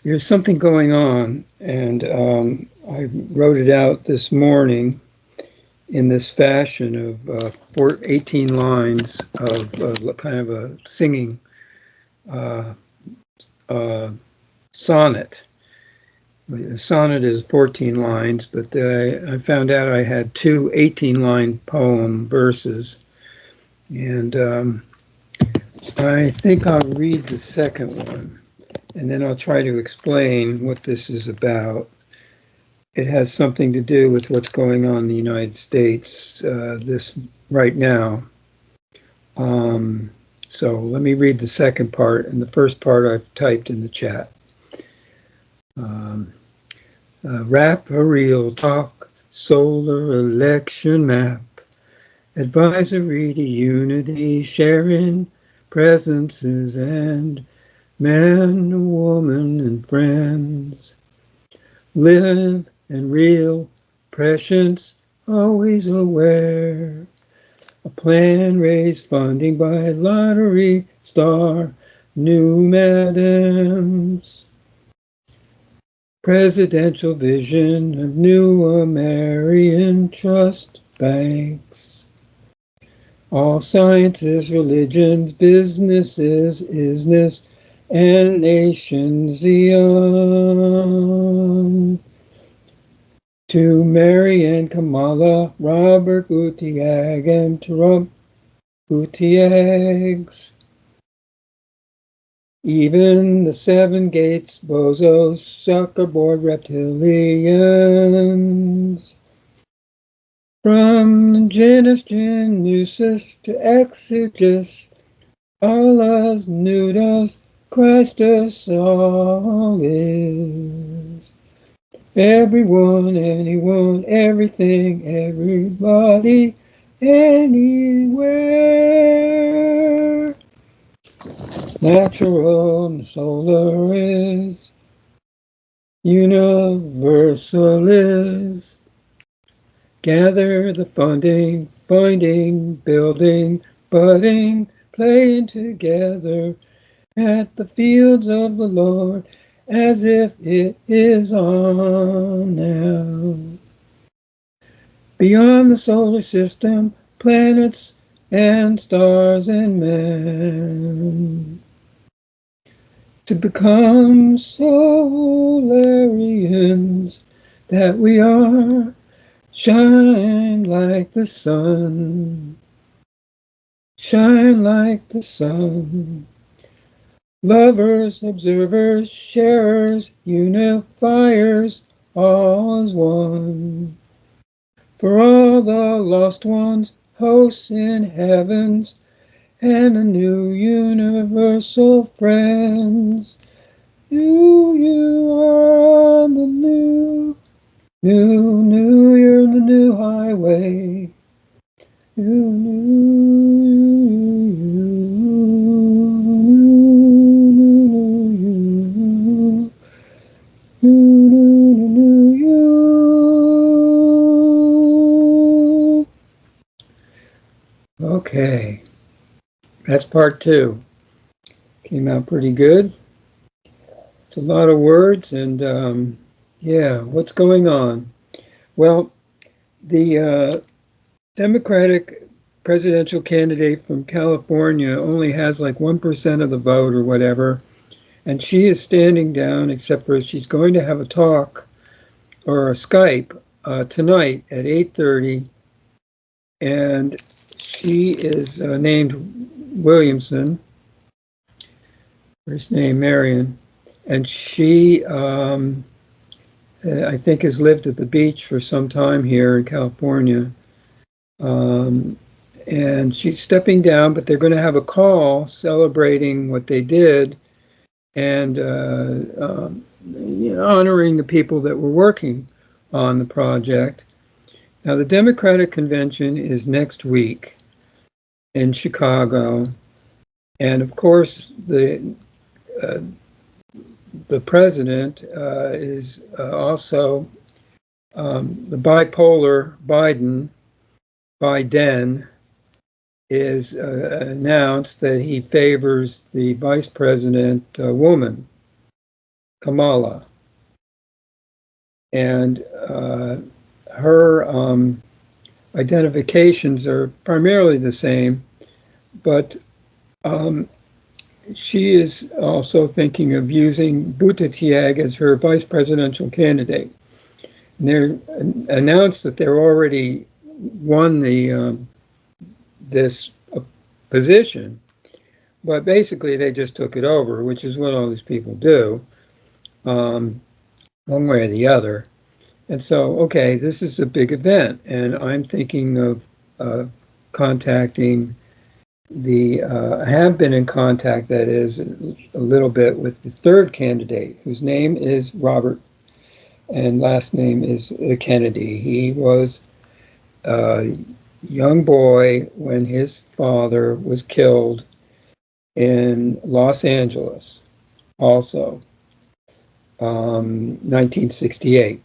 There's something going on, and I wrote it out this morning in this fashion of 18 lines of kind of a singing uh, uh, sonnet. The sonnet is 14 lines, but I found out I had two 18-line poem verses, and I think I'll read the second one, and then I'll try to explain what this is about. It has something to do with what's going on in the United States this right now. So let me read the second part, and the first part I've typed in the chat. Rap a real talk, solar election map, advisory to unity, sharing presences and man, woman, and friends. Live and real, prescience, always aware. A plan raise funding by lottery star, new madams. Presidential vision of new AMERIA trust banks. All sciences, religions, businesses, isness, and nations Zion. To Mary and Kamala, Robert Buttigieg and Trump Buttigieg's. Even the seven gates, bozos, suckerboard reptilians. From genus genusis to exegesis, Allah's nudos, Christus all is. Everyone, anyone, everything, everybody, anywhere. Natural and solar is, universal is. Gather the funding, finding, building, budding, playing together at the fields of the Lord, as if it is on now. Beyond the solar system, planets and stars and man. To become solarians that we are, shine like the sun, shine like the sun. Lovers, observers, sharers, unifiers, all as one. For all the lost ones, hosts in heavens, and the new universal friends. You are on the new, you're the new highway. Okay, that's part two. Came out pretty good. It's a lot of words, and yeah, what's going on? Well, the Democratic presidential candidate from California only has like 1% of the vote or whatever, and she is standing down, except for she's going to have a talk or a Skype tonight at 8:30, and she is named Williamson, first name Marion, and she, I think, has lived at the beach for some time here in California. And she's stepping down, but they're going to have a call celebrating what they did and honoring the people that were working on the project. Now, the Democratic convention is next week in Chicago, and of course, the president is also the bipolar Biden is announced that he favors the vice president woman. Kamala. And her identifications are primarily the same, but she is also thinking of using Buttigieg as her vice presidential candidate. And they announced that they're already won this position, but basically they just took it over, which is what all these people do, one way or the other. And so, okay, this is a big event, and I'm thinking of contacting I have been in contact, that is, a little bit with the third candidate, whose name is Robert, and last name is Kennedy. He was a young boy when his father was killed in Los Angeles, also, 1968.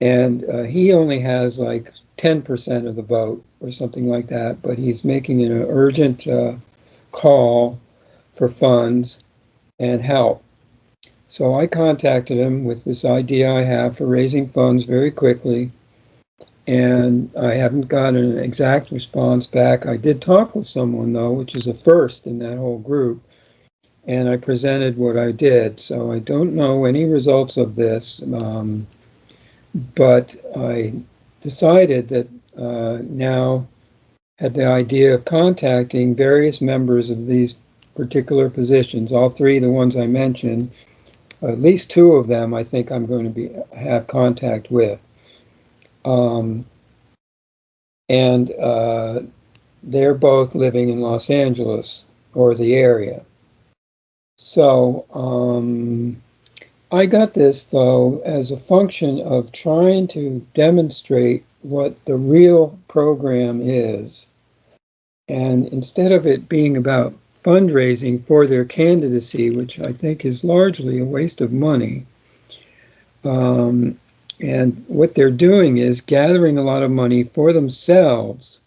And he only has like 10% of the vote or something like that, but he's making an urgent call for funds and help. So I contacted him with this idea I have for raising funds very quickly, and I haven't gotten an exact response back. I did talk with someone, though, which is a first in that whole group, and I presented what I did. So I don't know any results of this. But I decided that now had the idea of contacting various members of these particular positions, all three, the ones I mentioned, at least two of them I think I'm going to have contact with. And they're both living in Los Angeles or the area. So I got this, though, as a function of trying to demonstrate what the real program is. And instead of it being about fundraising for their candidacy, which I think is largely a waste of money, and what they're doing is gathering a lot of money for themselves.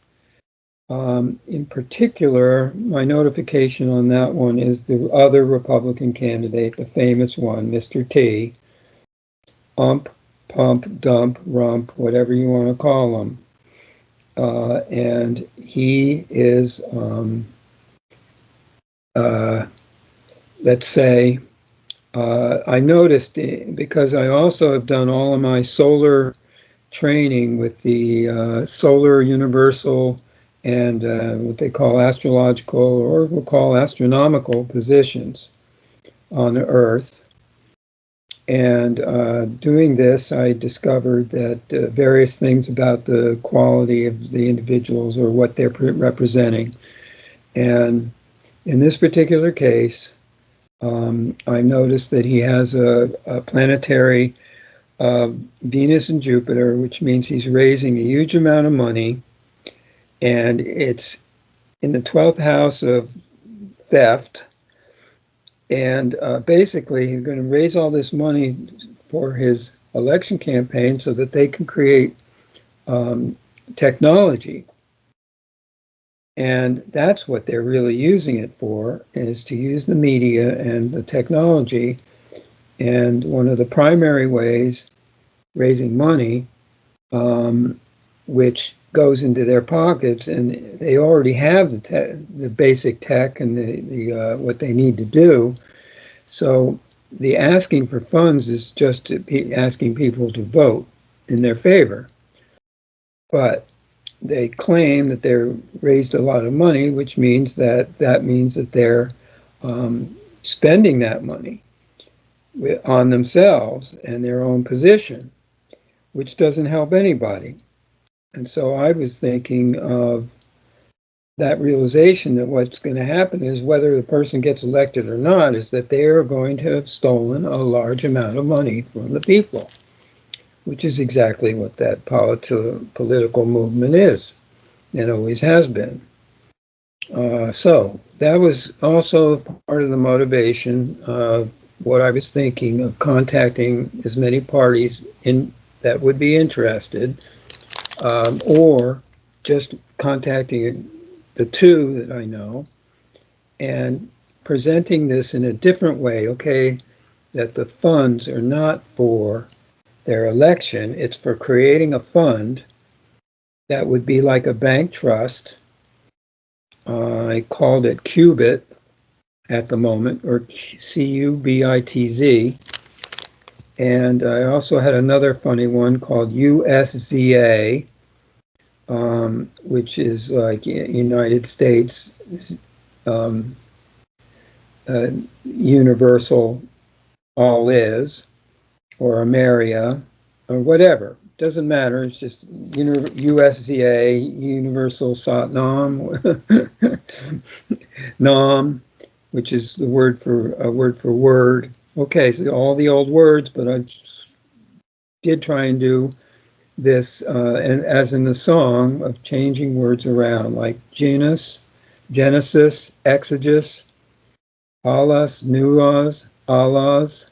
In particular, my notification on that one is the other Republican candidate, the famous one, Mr. T. Ump, pump, dump, rump, whatever you want to call him. And he is, let's say, I noticed, because I also have done all of my solar training with the solar universal and what they call astrological, or we'll call astronomical positions on the Earth. And doing this, I discovered that various things about the quality of the individuals or what they're representing. And in this particular case, I noticed that he has a planetary Venus and Jupiter, which means he's raising a huge amount of money. And it's in the 12th house of theft. And basically, he's going to raise all this money for his election campaign so that they can create technology. And that's what they're really using it for, is to use the media and the technology. And one of the primary ways raising money, which goes into their pockets, and they already have the basic tech and the what they need to do. So the asking for funds is just asking people to vote in their favor. But they claim that they're raised a lot of money, which means that they're spending that money on themselves and their own position, which doesn't help anybody. And so I was thinking of that realization that what's going to happen is, whether the person gets elected or not, is that they are going to have stolen a large amount of money from the people, which is exactly what that political movement is and always has been. So that was also part of the motivation of what I was thinking of contacting as many parties that would be interested, or just contacting the two that I know and presenting this in a different way. Okay, that the funds are not for their election. It's for creating a fund that would be like a bank trust. I called it Qubit at the moment, or CUBITZ. And I also had another funny one called USZA, which is like United States Universal All Is, or AMERIA, or whatever. Doesn't matter. It's just USZA, Universal Satnam, Nam, which is the word for word. Okay, so all the old words, but I did try and do this, and as in the song, of changing words around, like Genesis, Exegesis, ALLLISS, NUAs, ALLLISS,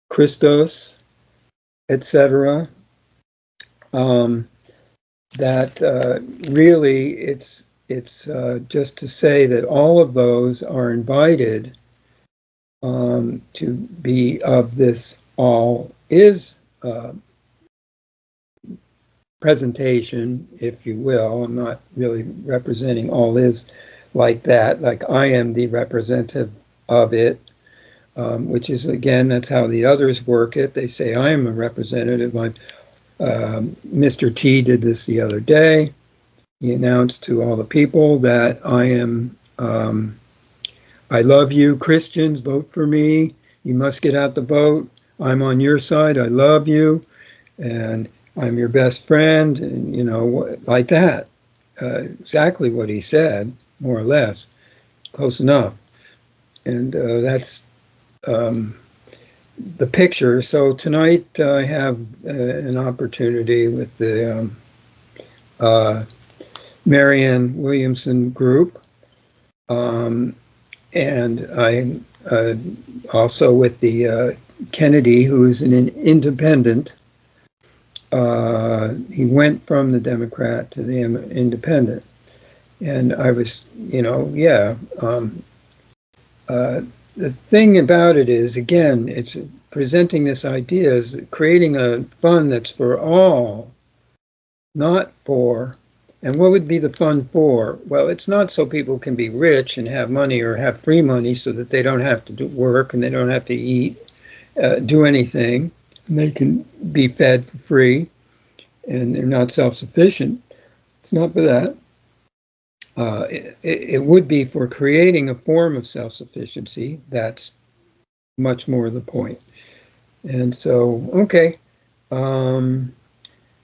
Christos, etc. That really, it's just to say that all of those are invited to be of this all is presentation, if you will. I'm not really representing all is like that, like I am the representative of it, which is, again, that's how the others work it. They say I am a representative. Mr. T did this the other day. He announced to all the people that I am, I love you, Christians, vote for me. You must get out the vote. I'm on your side. I love you. And I'm your best friend. And, you know, like that. Exactly what he said, more or less. Close enough. And that's the picture. So tonight I have an opportunity with the Marianne Williamson group, and I'm also with the Kennedy, who is an independent. He went from the Democrat to the independent, and I was, the thing about it is, again, it's presenting this idea as creating a fund that's for all, not for. And what would be the fund for? Well, it's not so people can be rich and have money, or have free money so that they don't have to do work and they don't have to eat, do anything, and they can be fed for free and they're not self-sufficient. It's not for that. It would be for creating a form of self-sufficiency. That's much more the point. And so, okay,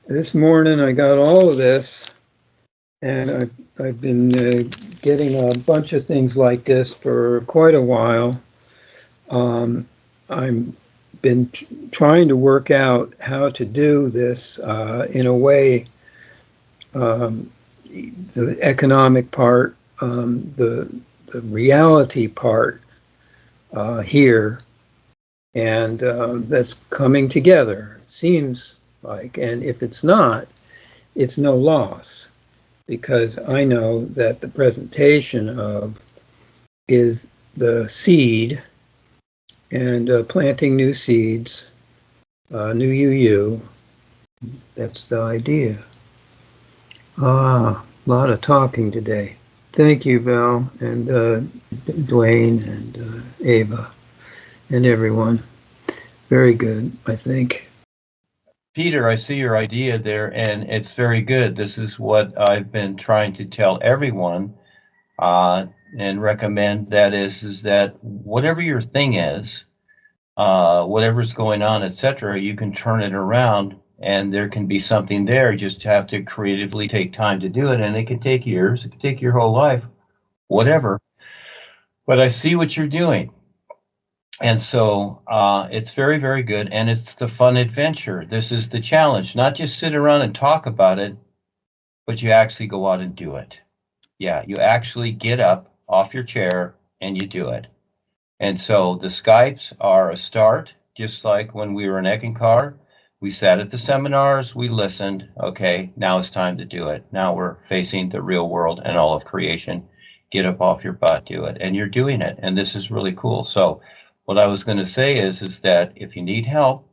this morning I got all of this, and I've been getting a bunch of things like this for quite a while. I've been trying to work out how to do this in a way, the economic part, the reality part here, and that's coming together, seems like. And if it's not, it's no loss, because I know that the presentation of is the seed, and planting new seeds, NU UU, that's the idea. A lot of talking today. Thank you, Val, and Dwayne, and Ava, and everyone. Very good, I think. Peter, I see your idea there, and it's very good. This is what I've been trying to tell everyone and recommend, that is that whatever your thing is, whatever's going on, etc., you can turn it around, and there can be something there. You just have to creatively take time to do it, and it can take years, it can take your whole life, whatever. But I see what you're doing. And so it's very, very good, and it's the fun adventure. This is the challenge. Not just sit around and talk about it, but you actually go out and do it. Yeah, you actually get up off your chair and you do it. And so the Skypes are a start, just like when we were in Eckankar. We sat at the seminars, we listened. Okay, now it's time to do it. Now we're facing the real world and all of creation. Get up off your butt, do it. And you're doing it. And this is really cool. So what I was going to say is that if you need help,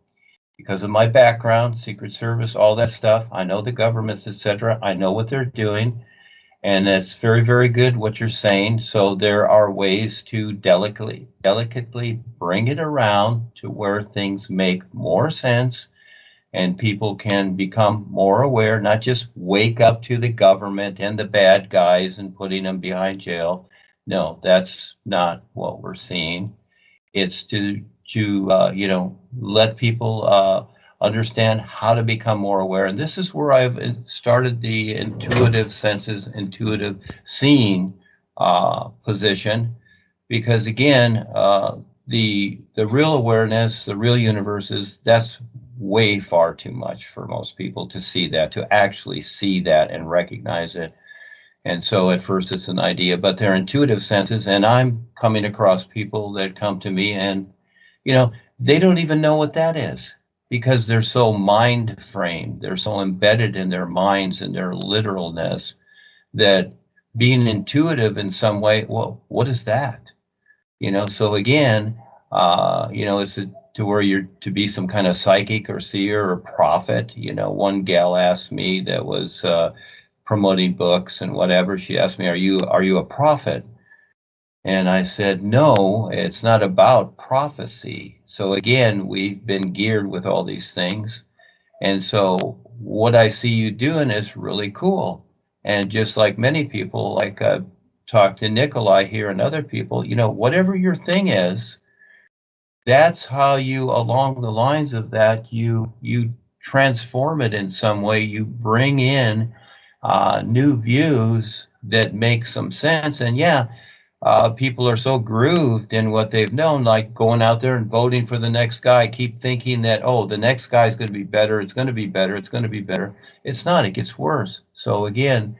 because of my background, Secret Service, all that stuff, I know the governments, etc. I know what they're doing, and it's very, very good what you're saying. So there are ways to delicately bring it around to where things make more sense and people can become more aware, not just wake up to the government and the bad guys and putting them behind jail. No, that's not what we're seeing. It's to let people understand how to become more aware. And this is where I've started the intuitive senses, intuitive seeing position, because again, the real awareness, the real universe that's way far too much for most people to see that, to actually see that and recognize it. And so at first it's an idea, but they're intuitive senses. And I'm coming across people that come to me and, they don't even know what that is because they're so mind framed. They're so embedded in their minds and their literalness that being intuitive in some way, well, what is that? So again, it's to where you're to be some kind of psychic or seer or prophet. One gal asked me that was promoting books and whatever. She asked me, are you a prophet? And I said, no, it's not about prophecy. So again, we've been geared with all these things. And so what I see you doing is really cool. And just like many people, like I've talked to Nikolai here and other people, whatever your thing is, that's how you, along the lines of that, you transform it in some way. You bring in new views that make some sense. And yeah, people are so grooved in what they've known, like going out there and voting for the next guy, keep thinking that, oh, the next guy is going to be better, it's going to be better, it's going to be better. It's not, it gets worse. So again,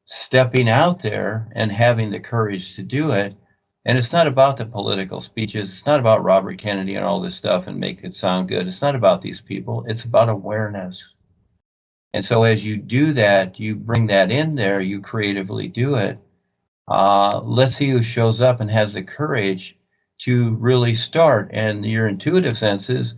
stepping out there and having the courage to do it. And it's not about the political speeches. It's not about Robert Kennedy and all this stuff and make it sound good. It's not about these people. It's about awareness. And so as you do that, you bring that in there, you creatively do it. Let's see who shows up and has the courage to really start. And your intuitive senses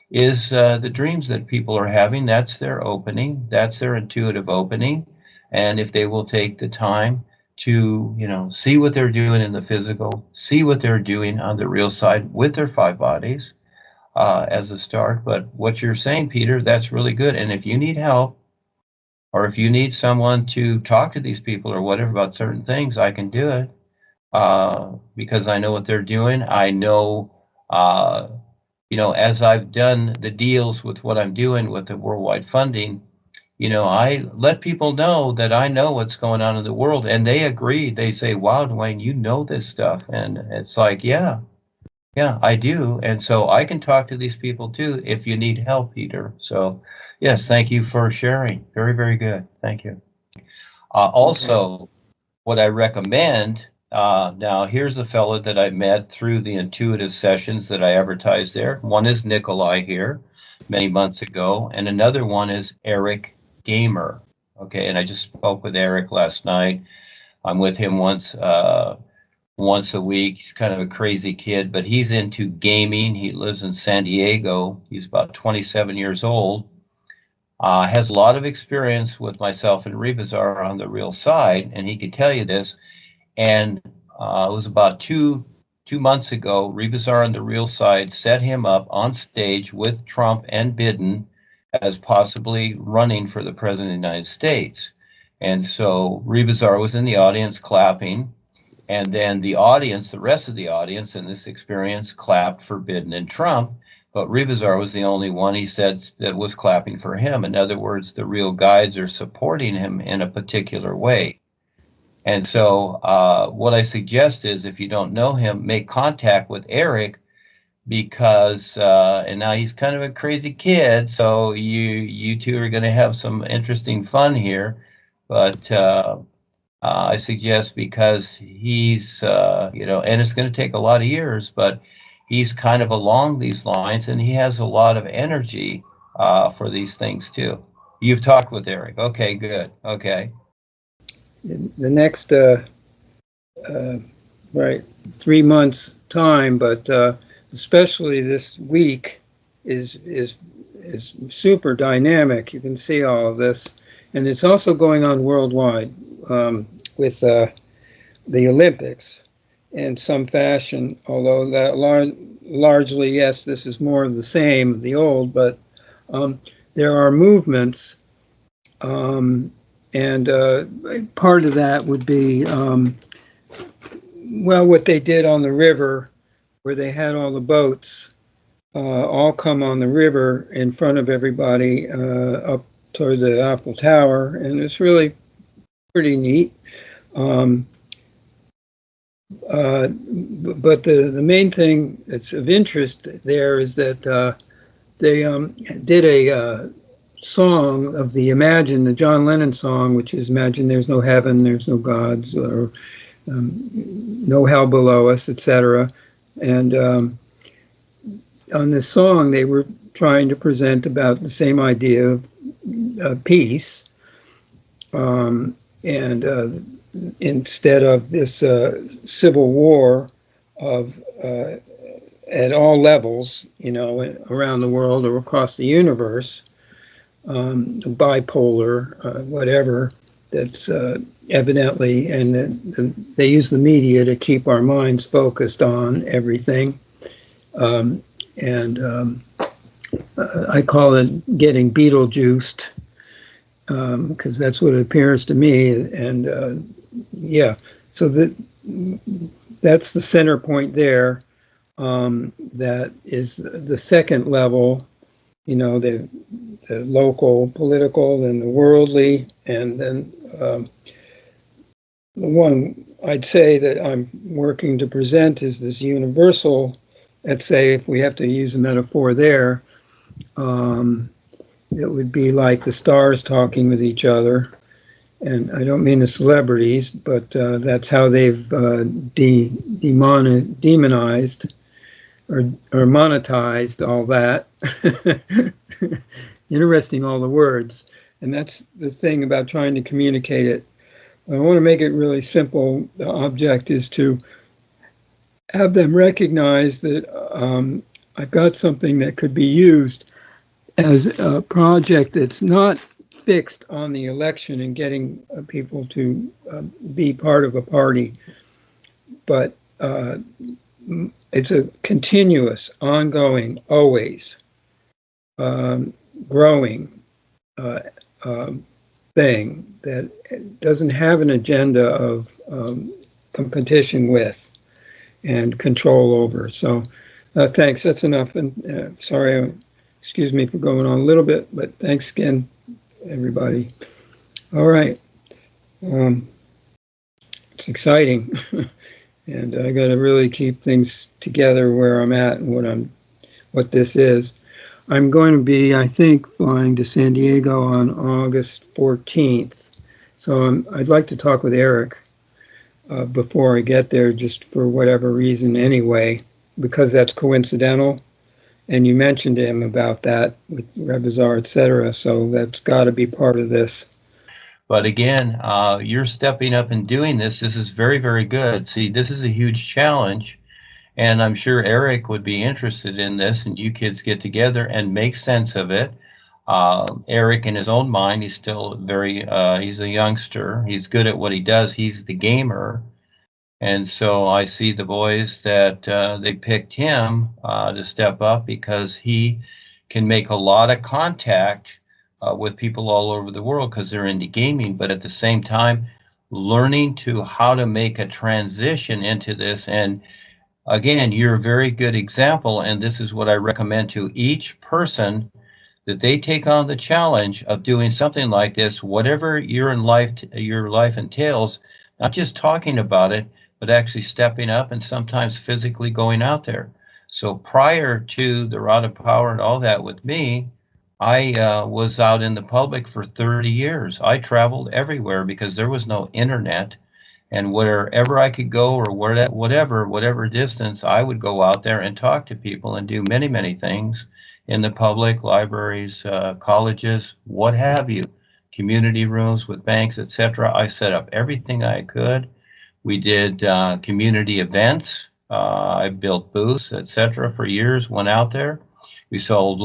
is the dreams that people are having. That's their opening. That's their intuitive opening. And if they will take the time to, see what they're doing in the physical, see what they're doing on the real side with their five bodies as a start. But what you're saying, Peter, that's really good. And if you need help, or if you need someone to talk to these people or whatever about certain things, I can do it because I know what they're doing. I know, as I've done the deals with what I'm doing with the worldwide funding, I let people know that I know what's going on in the world, and they agree. They say, wow, Dwayne, you know this stuff. And it's like, yeah, I do. And so I can talk to these people too if you need help, Peter. So yes, thank you for sharing. Very, very good. Thank you. Also, what I recommend, now here's a fellow that I met through the intuitive sessions that I advertised there. One is Nikolai here many months ago, and another one is Eric Gamer. Okay, and I just spoke with Eric last night. I'm with him once a week. He's kind of a crazy kid, but he's into gaming. He lives in San Diego. He's about 27 years old. Has a lot of experience with myself and Rebazar on the real side, and he could tell you this. And it was about two months ago, Rebazar on the real side set him up on stage with Trump and Biden as possibly running for the president of the United States. And so Rebazar was in the audience clapping. And then the audience, the rest of the audience in this experience clapped for Biden and Trump. But Rebazar was the only one, he said, that was clapping for him. In other words, the real guides are supporting him in a particular way. And so what I suggest is if you don't know him, make contact with Eric because, and now he's kind of a crazy kid, so you two are going to have some interesting fun here. But I suggest because he's, and it's going to take a lot of years, but he's kind of along these lines and he has a lot of energy for these things too. You've talked with Eric. Okay, good. Okay. The next, right, 3 months time, but especially this week, is super dynamic. You can see all of this, and it's also going on worldwide with the Olympics in some fashion. Although that largely, yes, this is more of the same, the old, but there are movements, and part of that would be well, what they did on the river, where they had all the boats all come on the river in front of everybody up toward the Eiffel Tower, and it's really pretty neat. But the main thing that's of interest there is that they did a song of the John Lennon song, which is Imagine There's No Heaven, There's No Gods, or No Hell Below Us, etc. And on this song, they were trying to present about the same idea of peace, and instead of this civil war of at all levels, around the world or across the universe, bipolar, whatever, that's evidently, and they use the media to keep our minds focused on everything. I call it getting Beetlejuiced, because that's what it appears to me. And yeah, so that's the center point there. That is the second level, the local, political, and the worldly, and then the one I'd say that I'm working to present is this universal. Let's say, if we have to use a metaphor there, it would be like the stars talking with each other. And I don't mean the celebrities, but that's how they've demonized or monetized all that. Interesting, all the words. And that's the thing about trying to communicate it. I want to make it really simple. The object is to have them recognize that I've got something that could be used as a project that's not fixed on the election and getting people to be part of a party, but it's a continuous, ongoing, always growing thing that doesn't have an agenda of competition with and control over. So thanks, that's enough. And sorry, excuse me for going on a little bit, but thanks again, everybody. All right. It's exciting. And I got to really keep things together where I'm at and what this is. I'm going to be, I think, flying to San Diego on August 14th. So I'd like to talk with Eric before I get there, just for whatever reason anyway, because that's coincidental. And you mentioned to him about that with Rebizar, etc. So that's got to be part of this. But again, you're stepping up and doing this. This is very, very good. See, this is a huge challenge. And I'm sure Eric would be interested in this, and you kids get together and make sense of it. Eric, in his own mind, he's still he's a youngster. He's good at what he does. He's the gamer. And so I see the boys that they picked him to step up because he can make a lot of contact with people all over the world because they're into gaming, but at the same time, learning how to make a transition into this. And again, you're a very good example, and this is what I recommend to each person, that they take on the challenge of doing something like this, whatever your life entails, not just talking about it, but actually stepping up and sometimes physically going out there. So prior to the Rod of Power and all that with me, I was out in the public for 30 years. I traveled everywhere because there was no internet. And wherever I could go, or whatever distance, I would go out there and talk to people and do many, many things in the public, libraries, colleges, what have you, community rooms with banks, etc. I set up everything I could. We did community events I built booths, etc. for years, went out there. We sold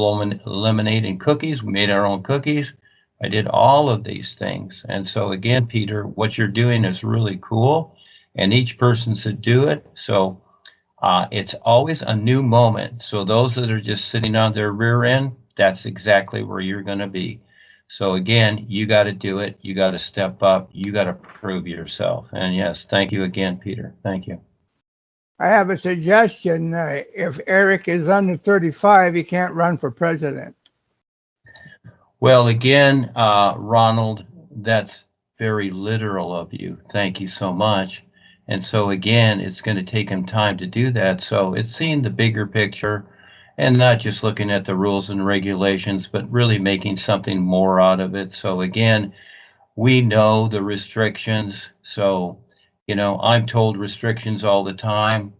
lemonade and cookies. We made our own cookies. I did all of these things. And so again, Peter, what you're doing is really cool, and each person should do it. So it's always a new moment. So those that are just sitting on their rear end, that's exactly where you're going to be. So again, you got to do it. You got to step up. You got to prove yourself. And yes, thank you again, Peter. Thank you. I have a suggestion. If Eric is under 35, he can't run for president. Well, again, Ronald, that's very literal of you. Thank you so much. And so again, it's going to take him time to do that. So it's seeing the bigger picture and not just looking at the rules and regulations, but really making something more out of it. So again, we know the restrictions. So, you know, I'm told restrictions all the time.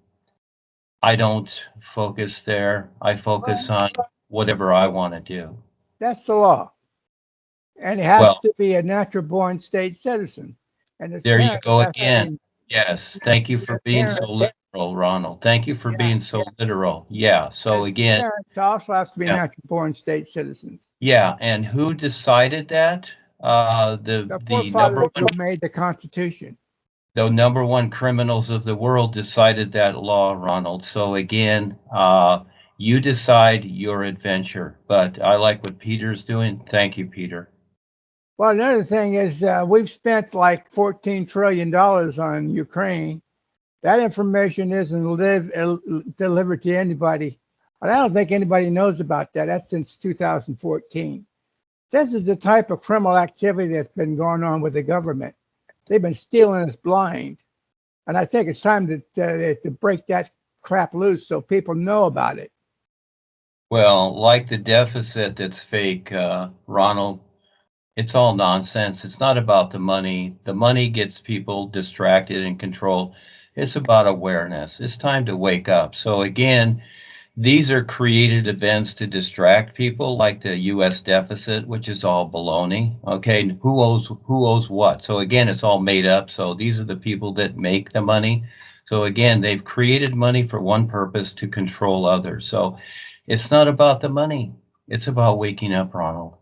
I don't focus there. I focus on whatever I want to do. That's the law. And he has Well, to be a natural born state citizen. And his there you parents go have to again. be- Yes, thank you for his being parents- so literal, Ronald. Thank you for Yeah. being so literal. Yeah, so his again, parents also have to be Yeah. natural born state citizens. yeah, and who decided that? The The forefathers who made the Constitution. the number one criminals of the world decided that law, Ronald. So again, you decide your adventure. But I like what Peter's doing. Thank you, Peter. Well, another thing is we've spent like $14 trillion on Ukraine. That information isn't delivered to anybody. And I don't think anybody knows about that. That's since 2014. This is the type of criminal activity that's been going on with the government. They've been stealing us blind. And I think it's time to break that crap loose so people know about it. Well, like the deficit that's fake, Ronald, it's all nonsense. It's not about the money. The money gets people distracted and controlled. It's about awareness. It's time to wake up. So again, these are created events to distract people, like the U.S. deficit, which is all baloney. Okay, who owes what? So again, it's all made up. So these are the people that make the money. So again, they've created money for one purpose, to control others. So it's not about the money. It's about waking up, Ronald.